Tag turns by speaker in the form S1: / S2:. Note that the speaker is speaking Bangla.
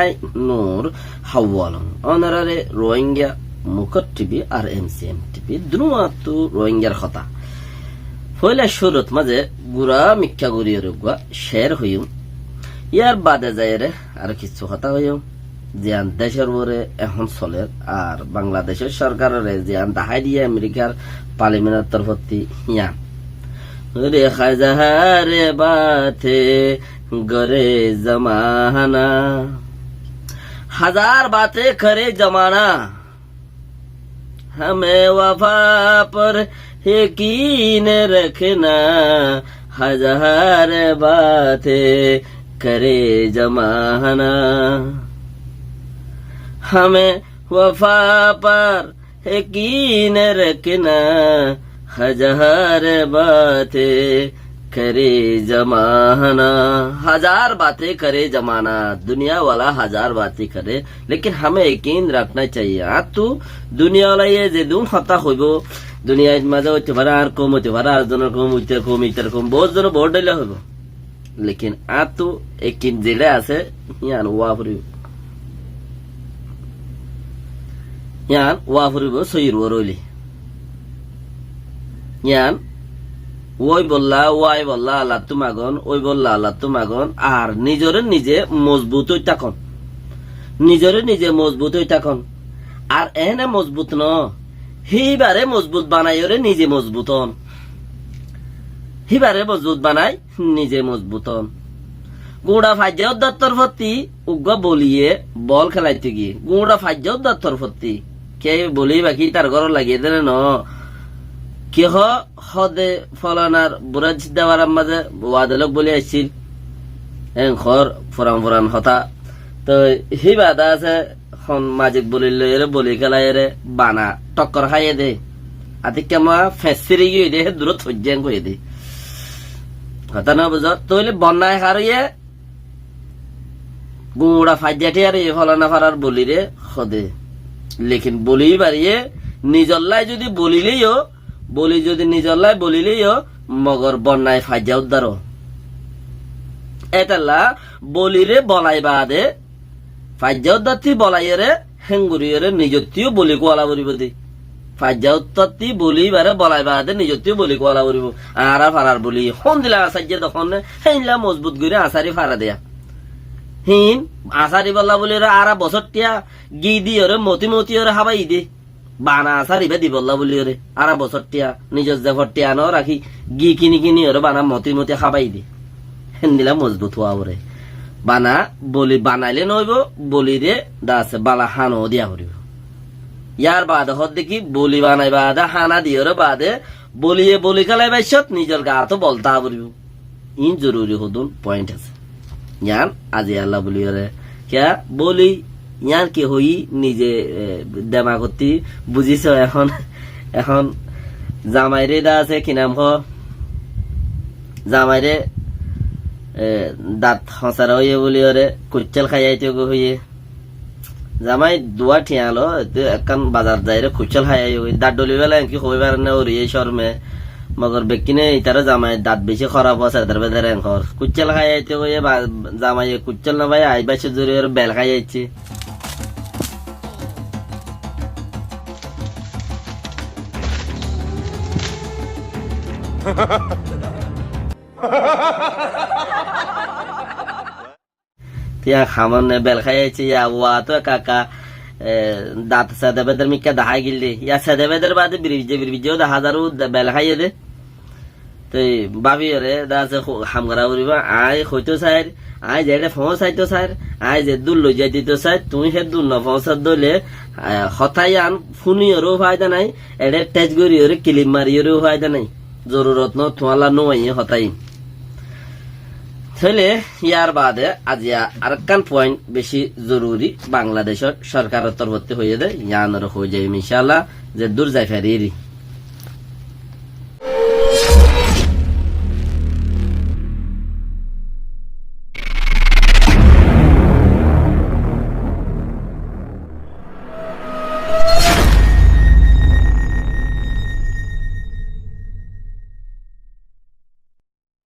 S1: আই নূর হাওয়ালং অনারারে রোহিঙ্গা মুখত টিভি আর এমসিএম টিভি দুমাতু রোহিঙ্গার কথা পয়লা শুরুত মাঝে গুড়া মিক্ষা গুড়িয়ে গুয়া শের হইম ইয়ার বাদে যায় রে আর কিছু কথা হইম জিয়ান দেশের উপরে এখন চলে আর বাংলাদেশের সরকারের জিয়ান দাহাই দিয়ে আমেরিকার পার্লিমেন্টের তরফতি ইয়ান রেখা যাহারে বাতে গরে জমানা हजार बातें करे जमाना हमें वफा पर यकीन रखना हजार बातें करे जमाना हमें वफा पर यकीन रखना हजार बातें करे जमाना हजार बातें करे जमाना दुनिया वाला हजार बातें करे लेकिन हमें यकीन रखना चाहिए तू दुनिया वाला ये जे दुम हता होइबो दुनिया मजा होते भरा আর কম হতে ভরা আর জনের কম উইটার কম ইটার কম বহুত জন বহুত ডাইলা হইব लेकिन तू यकीन যেটা আছে ইয়ান ওয়াফরিব সহির রইলি ইয়ান ওই বললা ওয়াই বললা আল্লাহ তুমাগন ওই বললা আল্লাহ তুমাগন আর নিজরে নিজে মজবুত হই থাকুন নিজরে নিজে মজবুত হই থাকুন আর এনে মজবুত ন হিবারে মজবুত বানাইরে নিজে মজবুত হন হিবারে মজবুত বানাই নিজে মজবুত হন গুড়া ফাজ্জা দত্তর ফতি উগ্র বলিয়ে বল খেলাইতে গিয়ে গুড়া ফাজ্জা দত্তর ফতি কে বলি বাকি তার ঘর লাগিয়ে দেন ন কেহ হদে ফলানার বুড়াজ দেওয়ার মাঝে ওয়াদলক বলে আসছিল ঘর ফুরান হতা তো হি বাদা আছে মাজিক বলিল এরে বলি খেলাই এরে বানা টক্কর খাইয়ে দে আতি কেমা ফেসিরি গিয়ে দে দূরত সজ্জান করে দে কথা না বুঝ তৈলে বন্যায় হারিয়ে গুড়া ফাইজাটি আর এই ফলানা ফারার বলি রে হদে লেকিন বলি বাড়িয়ে নিজল্লাই যদি বলিলেইও বলি যদি নিজল্লাই বলিলেইও মগর বন্যায় ফাইজা উদ্ধার এটালা বলিরে বলাই বাদে ফাইজা উদ্ধারটি বলাইরে হেঙ্গুরিয়রে নিজত্তিও বলি কোয়ালা বলিব দি ফাইজা উত্তরটি বলি বারে বলাই বাদে নিজত্তিও বলি কোয়ালা বলিব আরা ফারার বলি হন দিলা আসাইজে তখন হেইলা মজবুত করে আসারি ফারা দেয়া হিন আসারি বল্লা বলি আরা বছরটিয়া গি দিয়রে মতি ওরে হাবাই দে বানা আসারি দি বল্লা বলি ওরে আরা বছরটিয়া নিজের জেফরটিয়া ন রাখি গি কিনি ওরে বানা মতি খাবাই দে হেন দিলা মজবুত হওয়া ওরে বানা বলি বানাইলে নইব বলি রে দাসে বালা হানো দিয়া করিব ইয়ার বাদে হদ দেখি বলি বানাই বাদে হানা দিয়রে বাদে বলিয়ে বলি খেলাই বাইছত নিজের গা তো বলতা করিব ইন জরুরি হদুন পয়েন্ট আছে ইয়ান আজি আল্লাহ বলি ওরে কে বলি ইয়ার কি হই নিজে দেমা করতি বুঝিছ এখন জামাইরে দা আছে কি নাম জামাইরে দাঁত হসারা হইয়ে বলি ওরে কুচল খাইয়াইতে হইয়ে জামাই দুয়া ঠিয়ালো একান বাজার যাই রে কুচল খাইয়াই দাঁত ডলি বেলা কি হইবার না ওর এই শর্মে মগর বেকিনে ইতারে জামাই দাঁত বেশি খারাপ আছে তার বেদারে ঘর কুচল খাইয়াইতে হইয়ে জামাই কুচল না ভাই আইবাসে জোরে ওর বেল খাইয়াইছে তিয়া খামনে বেল খাইছে ইয়া ওয়া তো কাকা দাঁত সাদা বেদের মিকা দাহাই গিললে ইয়া সাদা বেদের বাদে বিরিজে দা হাজারু বেল খাইয়ে দে তো বাবি রে দাসে হামগরা উরিবা আই হইতো সাইর আই যেটা ফোন সাইতো সাইর আই যে দুল লই যাই দিতো সাইর তুই হে দুল না ফোন সাদ দলে হতাই আন ফুনি ওরও ফায়দা নাই এডে টেচ গরি ওরে ক্লিম মারি ওরও ফায়দা নাই জরুরত ন তোয়ালা নই হতাই তাহলে ইয়ার বাদে আজিয়া আরেকখান পয়েন্ট বেশি জরুরি বাংলাদেশের সরকারের তরফতে হয়ে দেয় ইয়ানোর হয়ে যায় ইনশাআল্লাহ যে দূর যাই ফেরি